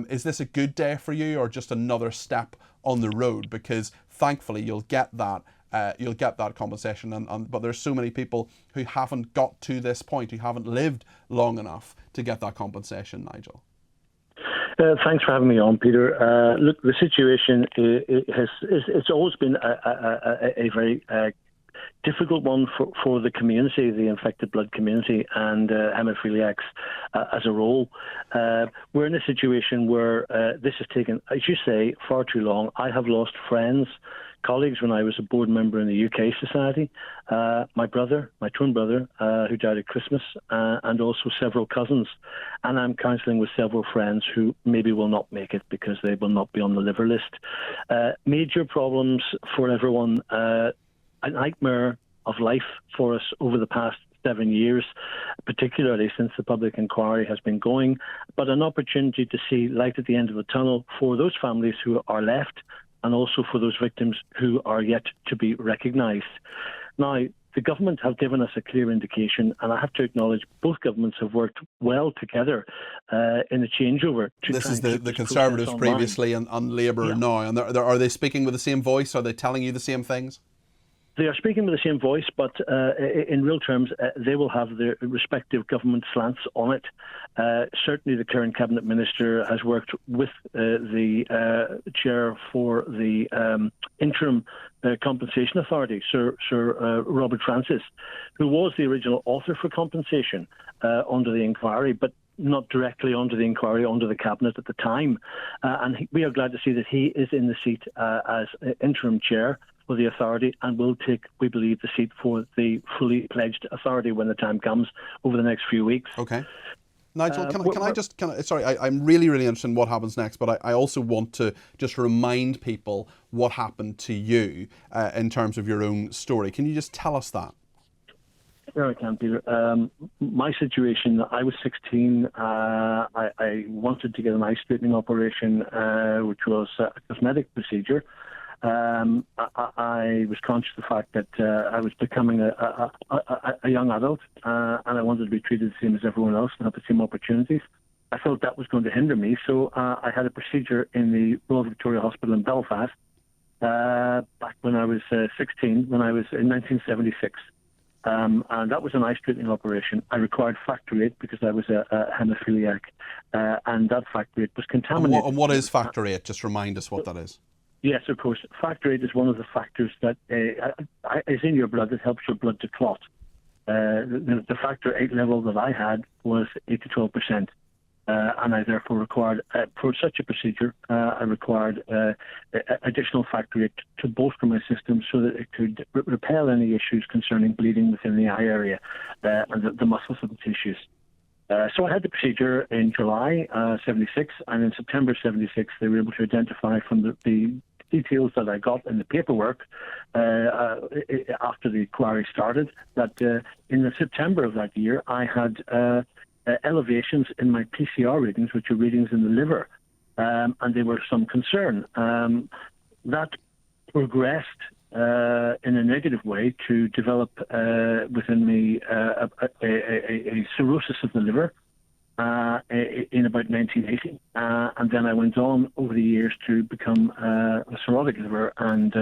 Is this a good day for you, or just another step on the road? Because thankfully you'll get that compensation, but there's so many people who haven't got to this point, who haven't lived long enough to get that compensation, Nigel. Thanks for having me on, Peter. Look, the situation it's always been a very difficult one for the community, the infected blood community, and haemophiliacs as a role. We're in a situation where this has taken, as you say, far too long. I have lost friends, colleagues when I was a board member in the UK Society, my twin brother, who died at Christmas, and also several cousins. And I'm counselling with several friends who maybe will not make it because they will not be on the liver list. Major problems for everyone, a nightmare of life for us over the past 7 years, particularly since the public inquiry has been going, but an opportunity to see light at the end of the tunnel for those families who are left, and also for those victims who are yet to be recognised. Now, the government have given us a clear indication, and I have to acknowledge both governments have worked well together in a changeover. This is the Conservatives previously and Labour now, and are they speaking with the same voice? Are they telling you the same things? They are speaking with the same voice, but in real terms, they will have their respective government slants on it. Certainly, the current cabinet minister has worked with the chair for the interim compensation authority, Sir Robert Francis, who was the original author for compensation under the inquiry, but not directly under the inquiry, under the cabinet at the time. And we are glad to see that he is in the seat as interim chair for the authority, and will take, we believe, the seat for the fully pledged authority when the time comes over the next few weeks. Okay. Nigel, I'm really, really interested in what happens next, but I also want to just remind people what happened to you in terms of your own story. Can you just tell us that? Sure, I can, Peter. My situation, I was 16. I wanted to get an eye straightening operation, which was a cosmetic procedure. I was conscious of the fact that I was becoming a young adult, and I wanted to be treated the same as everyone else and have the same opportunities. I felt that was going to hinder me, so I had a procedure in the Royal Victoria Hospital in Belfast back when I was 16, when I was in 1976. And that was an eye straightening operation. I required factor VIII because I was a haemophiliac, and that factor VIII was contaminated. And what is factor VIII? Just remind us what that is. Yes, of course. Factor VIII is one of the factors that is in your blood that helps your blood to clot. The factor VIII level that I had was 8 to 12%, and I therefore required, for such a procedure, I required additional factor VIII to bolster my system so that it could repel any issues concerning bleeding within the eye area and the muscles of the tissues. So I had the procedure in July 76, and in September 76, they were able to identify from the details that I got in the paperwork after the inquiry started that in the September of that year, I had elevations in my PCR readings, which are readings in the liver, and they were some concern. That progressed in a negative way to develop within me a cirrhosis of the liver in about 1980. And then I went on over the years to become a cirrhotic liver, and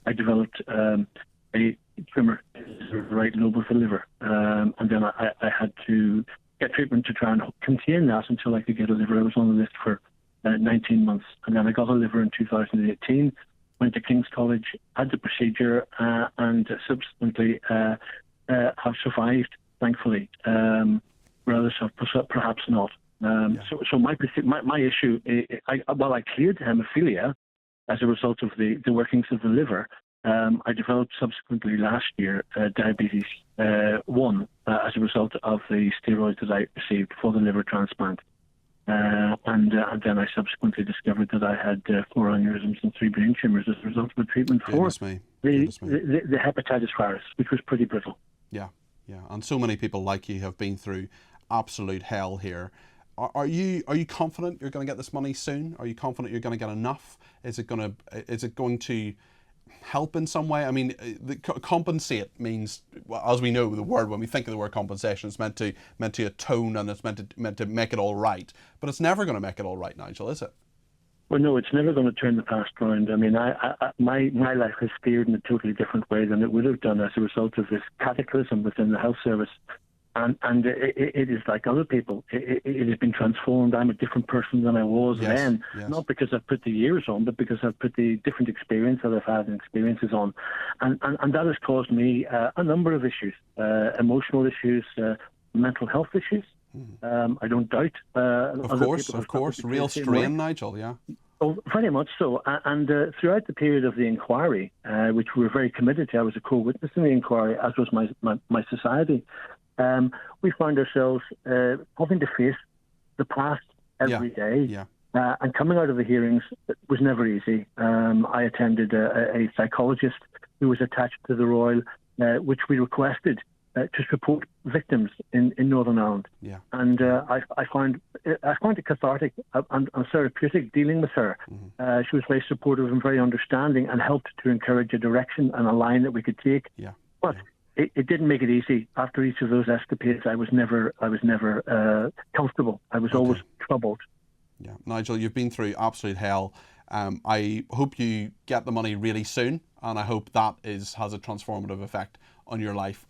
I developed a tumour in the right lobe of the liver. And then I had to get treatment to try and contain that until I could get a liver. I was on the list for 19 months. And then I got a liver in 2018. Went to King's College, had the procedure, and subsequently have survived, thankfully. Others have perhaps not. So my issue, I cleared haemophilia as a result of the workings of the liver. I developed subsequently last year diabetes 1 as a result of the steroids that I received for the liver transplant. And then I subsequently discovered that I had 4 aneurysms and 3 brain tumours as a result of the treatment for the hepatitis virus, which was pretty brittle. Yeah. And so many people like you have been through absolute hell here. Are you confident you're going to get this money soon? Are you confident you're going to get enough? Is it going to help in some way? I mean, compensate means, well, as we know, the word, when we think of the word compensation, it's meant to atone, and it's meant to make it all right. But it's never going to make it all right, Nigel, is it? Well, no, it's never going to turn the past around. I mean, my life has steered in a totally different way than it would have done as a result of this cataclysm within the health service. And it is like other people. It has been transformed. I'm a different person than I was then, not because I've put the years on, but because I've put the different experience that I've had and experiences on. And that has caused me a number of issues, emotional issues, mental health issues. I don't doubt. Of course. Real strain, Nigel, yeah. Oh, very much so. And throughout the period of the inquiry, which we were very committed to, I was a co-witness in the inquiry, as was my society. We found ourselves having to face the past every day. Yeah. And coming out of the hearings was never easy. I attended a psychologist who was attached to the Royal, which we requested to support victims in Northern Ireland. Yeah. And I found it cathartic and therapeutic dealing with her. Mm-hmm. She was very supportive and very understanding, and helped to encourage a direction and a line that we could take. Yeah. But it didn't make it easy. After each of those escapades, I was never comfortable. I was always troubled. Yeah, Nigel, you've been through absolute hell. I hope you get the money really soon, and I hope that has a transformative effect on your life